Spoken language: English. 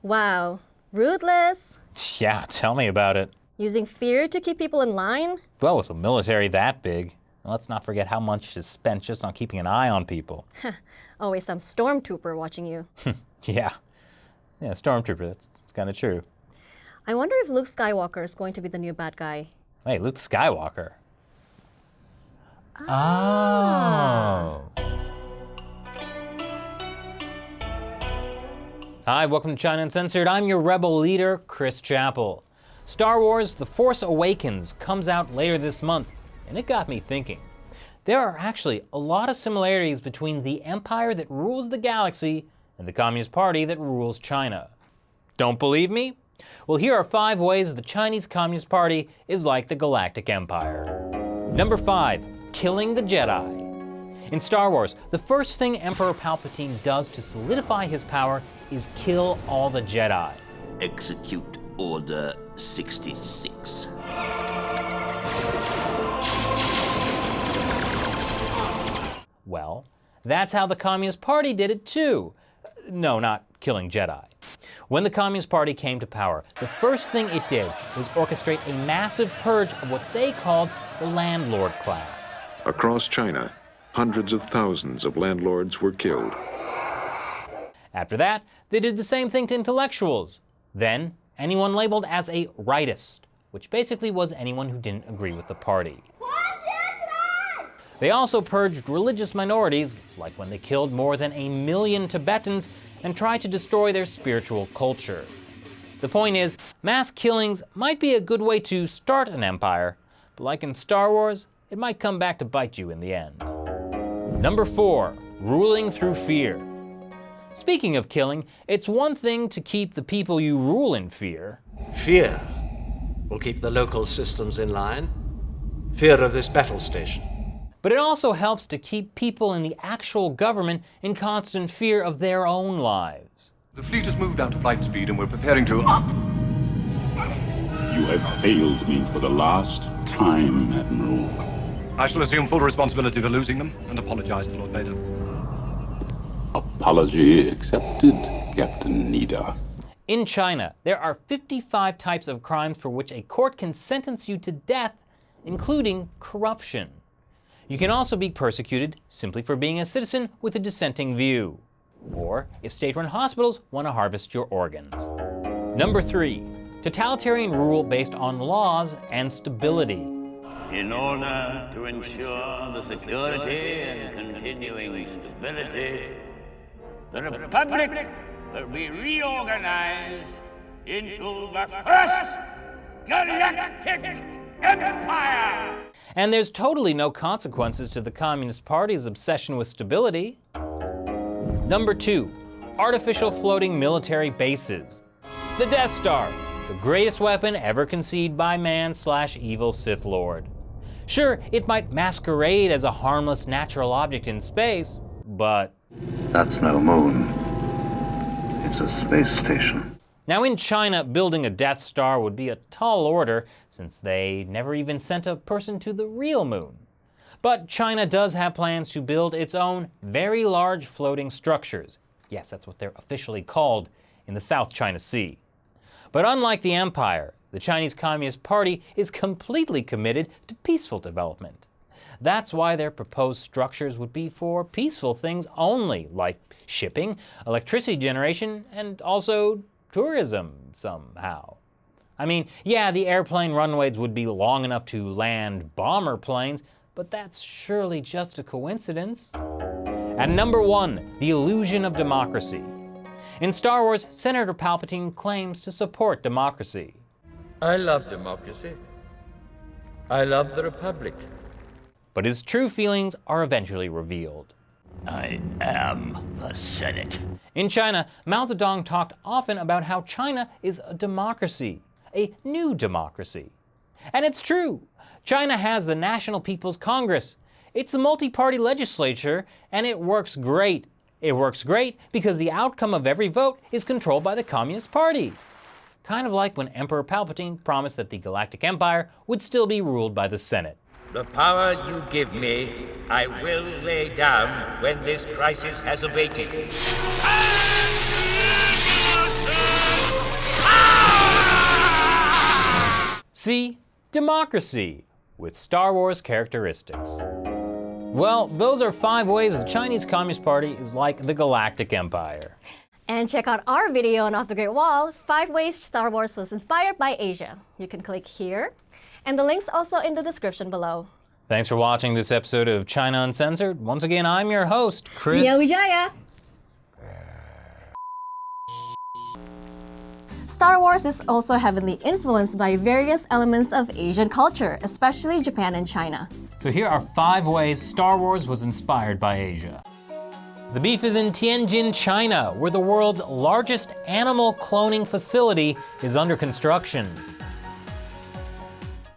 Wow, ruthless. Yeah, tell me about it. Using fear to keep people in line? Well, with a military that big, let's not forget how much is spent just on keeping an eye on people. Always some stormtrooper watching you. Yeah, stormtrooper, that's kind of true. I wonder if Luke Skywalker is going to be the new bad guy. Hey, Luke Skywalker. Oh. Hi, welcome to China Uncensored. I'm your rebel leader, Chris Chappell. Star Wars The Force Awakens comes out later this month, and it got me thinking. There are actually a lot of similarities between the empire that rules the galaxy and the Communist Party that rules China. Don't believe me? Well, here are 5 ways the Chinese Communist Party is like the Galactic Empire. Number 5, killing the Jedi. In Star Wars, the first thing Emperor Palpatine does to solidify his power is kill all the Jedi. Execute Order 66. Well, that's how the Communist Party did it too. No, not killing Jedi. When the Communist Party came to power, the first thing it did was orchestrate a massive purge of what they called the landlord class. Across China, hundreds of thousands of landlords were killed. After that, they did the same thing to intellectuals. Then, anyone labeled as a rightist, which basically was anyone who didn't agree with the party. They also purged religious minorities, like when they killed more than 1 million Tibetans and tried to destroy their spiritual culture. The point is, mass killings might be a good way to start an empire, but like in Star Wars, it might come back to bite you in the end. Number 4, ruling through fear. Speaking of killing, it's one thing to keep the people you rule in fear. Fear will keep the local systems in line. Fear of this battle station. But it also helps to keep people in the actual government in constant fear of their own lives. The fleet has moved out to flight speed and we're preparing to... You have failed me for the last time, Admiral. I shall assume full responsibility for losing them and apologize to Lord Vader. Apology accepted, Captain Nida. In China, there are 55 types of crimes for which a court can sentence you to death, including corruption. You can also be persecuted simply for being a citizen with a dissenting view, or if state-run hospitals want to harvest your organs. Number 3, totalitarian rule based on laws and stability. In order to ensure the security and continuing stability, the Republic will be reorganized into the First Galactic Empire! And there's totally no consequences to the Communist Party's obsession with stability. Number 2, artificial floating military bases. The Death Star, the greatest weapon ever conceived by man/evil Sith Lord. Sure, it might masquerade as a harmless natural object in space, but... That's no moon. It's a space station. Now in China, building a Death Star would be a tall order, since they never even sent a person to the real moon. But China does have plans to build its own very large floating structures. Yes, that's what they're officially called, in the South China Sea. But unlike the empire, the Chinese Communist Party is completely committed to peaceful development. That's why their proposed structures would be for peaceful things only, like shipping, electricity generation, and also tourism somehow. I mean, yeah, the airplane runways would be long enough to land bomber planes, but that's surely just a coincidence. At number 1, the illusion of democracy. In Star Wars, Senator Palpatine claims to support democracy. I love democracy. I love the Republic. But his true feelings are eventually revealed. I am the Senate. In China, Mao Zedong talked often about how China is a democracy, a new democracy. And it's true. China has the National People's Congress. It's a multi-party legislature, and it works great. It works great because the outcome of every vote is controlled by the Communist Party. Kind of like when Emperor Palpatine promised that the Galactic Empire would still be ruled by the Senate. The power you give me, I will lay down when this crisis has abated. C. Democracy, with Star Wars characteristics. Well, those are 5 ways the Chinese Communist Party is like the Galactic Empire. And check out our video on Off the Great Wall, 5 ways Star Wars was inspired by Asia. You can click here, and the link's also in the description below. Thanks for watching this episode of China Uncensored. Once again, I'm your host, Chris. Mia Wijaya. Star Wars is also heavily influenced by various elements of Asian culture, especially Japan and China. So here are 5 ways Star Wars was inspired by Asia. The beef is in Tianjin, China, where the world's largest animal cloning facility is under construction.